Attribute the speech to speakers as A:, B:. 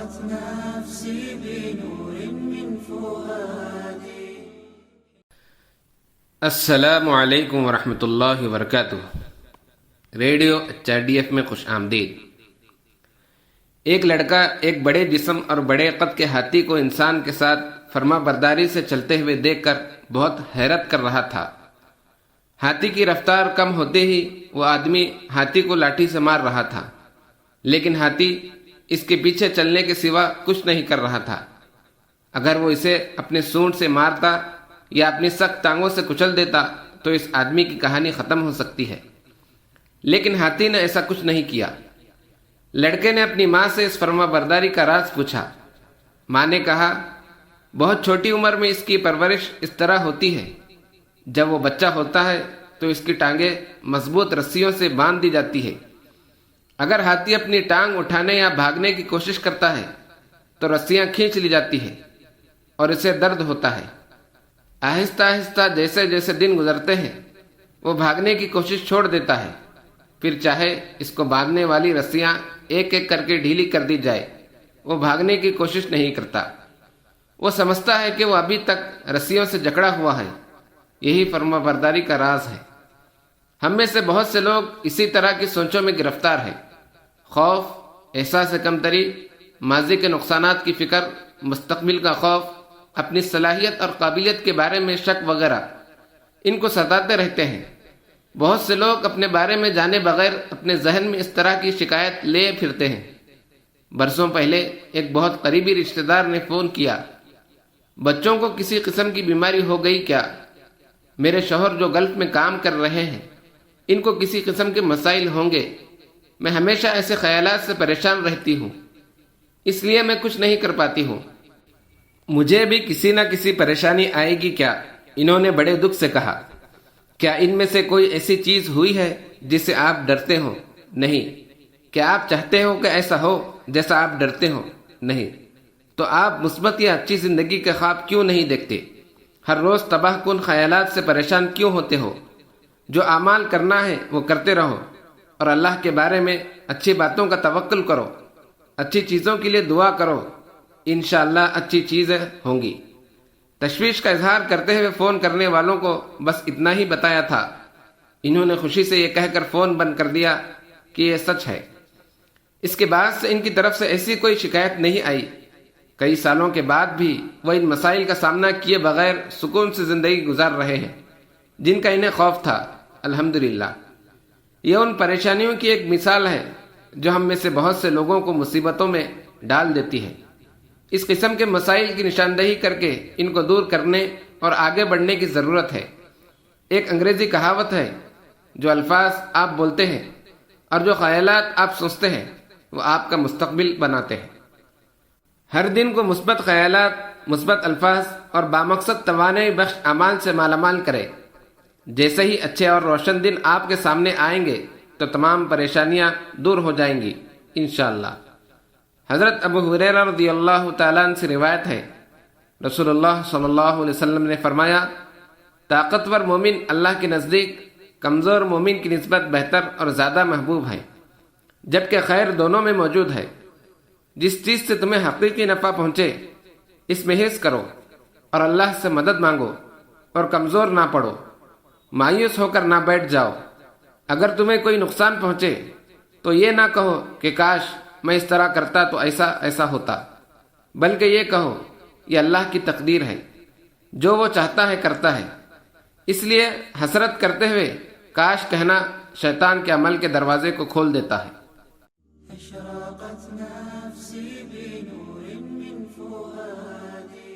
A: أشرقت نفسي بنور من فؤادي.
B: السلام علیکم ورحمۃ اللہ وبرکاتہ. ریڈیو HRDF میں خوش آمدید. ایک لڑکا ایک بڑے جسم اور بڑے قد کے ہاتھی کو انسان کے ساتھ فرما برداری سے چلتے ہوئے دیکھ کر بہت حیرت کر رہا تھا. ہاتھی کی رفتار کم ہوتے ہی وہ آدمی ہاتھی کو لاٹھی سے مار رہا تھا، لیکن ہاتھی اس کے پیچھے چلنے کے سوا کچھ نہیں کر رہا تھا. اگر وہ اسے اپنے سونڈ سے مارتا یا اپنی سخت ٹانگوں سے کچل دیتا تو اس آدمی کی کہانی ختم ہو سکتی ہے، لیکن ہاتھی نے ایسا کچھ نہیں کیا. لڑکے نے اپنی ماں سے اس فرما برداری کا راز پوچھا. ماں نے کہا، بہت چھوٹی عمر میں اس کی پرورش اس طرح ہوتی ہے. جب وہ بچہ ہوتا ہے تو اس کی ٹانگیں مضبوط رسیوں سے باندھ دی جاتی ہے. اگر ہاتھی اپنی ٹانگ اٹھانے یا بھاگنے کی کوشش کرتا ہے تو رسیاں کھینچ لی جاتی ہے اور اسے درد ہوتا ہے. آہستہ آہستہ جیسے جیسے دن گزرتے ہیں وہ بھاگنے کی کوشش چھوڑ دیتا ہے. پھر چاہے اس کو باندھنے والی رسیاں ایک ایک کر کے ڈھیلی کر دی جائے، وہ بھاگنے کی کوشش نہیں کرتا. وہ سمجھتا ہے کہ وہ ابھی تک رسیوں سے جکڑا ہوا ہے. یہی فرما برداری کا راز ہے. ہم میں سے بہت سے لوگ اسی طرح کی سوچوں میں گرفتار ہیں. خوف، احساس کمتری، ماضی کے نقصانات کی فکر، مستقبل کا خوف، اپنی صلاحیت اور قابلیت کے بارے میں شک وغیرہ ان کو ستاتے رہتے ہیں. بہت سے لوگ اپنے بارے میں جانے بغیر اپنے ذہن میں اس طرح کی شکایت لے پھرتے ہیں. برسوں پہلے ایک بہت قریبی رشتہ دار نے فون کیا. بچوں کو کسی قسم کی بیماری ہو گئی کیا؟ میرے شوہر جو گلف میں کام کر رہے ہیں ان کو کسی قسم کے مسائل ہوں گے. میں ہمیشہ ایسے خیالات سے پریشان رہتی ہوں، اس لیے میں کچھ نہیں کر پاتی ہوں. مجھے بھی کسی نہ کسی پریشانی آئے گی کیا؟ انہوں نے بڑے دکھ سے کہا. کیا ان میں سے کوئی ایسی چیز ہوئی ہے جس سے آپ ڈرتے ہو؟ نہیں. کیا آپ چاہتے ہو کہ ایسا ہو جیسا آپ ڈرتے ہو؟ نہیں. تو آپ مثبت یا اچھی زندگی کے خواب کیوں نہیں دیکھتے؟ ہر روز تباہ کن خیالات سے پریشان کیوں ہوتے ہو؟ جو اعمال کرنا ہے وہ کرتے رہو اور اللہ کے بارے میں اچھی باتوں کا توکل کرو. اچھی چیزوں کے لیے دعا کرو، انشاءاللہ اچھی چیزیں ہوں گی. تشویش کا اظہار کرتے ہوئے فون کرنے والوں کو بس اتنا ہی بتایا تھا. انہوں نے خوشی سے یہ کہہ کر فون بند کر دیا کہ یہ سچ ہے. اس کے بعد سے ان کی طرف سے ایسی کوئی شکایت نہیں آئی. کئی سالوں کے بعد بھی وہ ان مسائل کا سامنا کیے بغیر سکون سے زندگی گزار رہے ہیں جن کا انہیں خوف تھا. الحمدللہ. یہ ان پریشانیوں کی ایک مثال ہے جو ہم میں سے بہت سے لوگوں کو مصیبتوں میں ڈال دیتی ہے. اس قسم کے مسائل کی نشاندہی کر کے ان کو دور کرنے اور آگے بڑھنے کی ضرورت ہے. ایک انگریزی کہاوت ہے، جو الفاظ آپ بولتے ہیں اور جو خیالات آپ سوچتے ہیں وہ آپ کا مستقبل بناتے ہیں. ہر دن کو مثبت خیالات، مثبت الفاظ اور بامقصد توانائی بخش اعمال سے مالا مال کرے. جیسے ہی اچھے اور روشن دن آپ کے سامنے آئیں گے تو تمام پریشانیاں دور ہو جائیں گی انشاءاللہ. حضرت ابو ہریرہ رضی اللہ تعالیٰ عنہ سے روایت ہے، رسول اللہ صلی اللہ علیہ وسلم نے فرمایا، طاقتور مومن اللہ کے نزدیک کمزور مومن کی نسبت بہتر اور زیادہ محبوب ہے، جبکہ خیر دونوں میں موجود ہے. جس چیز سے تمہیں حقیقی نفع پہنچے اس میں حرص کرو اور اللہ سے مدد مانگو اور کمزور نہ پڑو. مایوس ہو کر نہ بیٹھ جاؤ. اگر تمہیں کوئی نقصان پہنچے تو یہ نہ کہو کہ کاش میں اس طرح کرتا تو ایسا ہوتا، بلکہ یہ کہو یہ اللہ کی تقدیر ہے، جو وہ چاہتا ہے کرتا ہے. اس لیے حسرت کرتے ہوئے کاش کہنا شیطان کے عمل کے دروازے کو کھول دیتا ہے.
A: أشرقت نفسي بنور من فؤادي.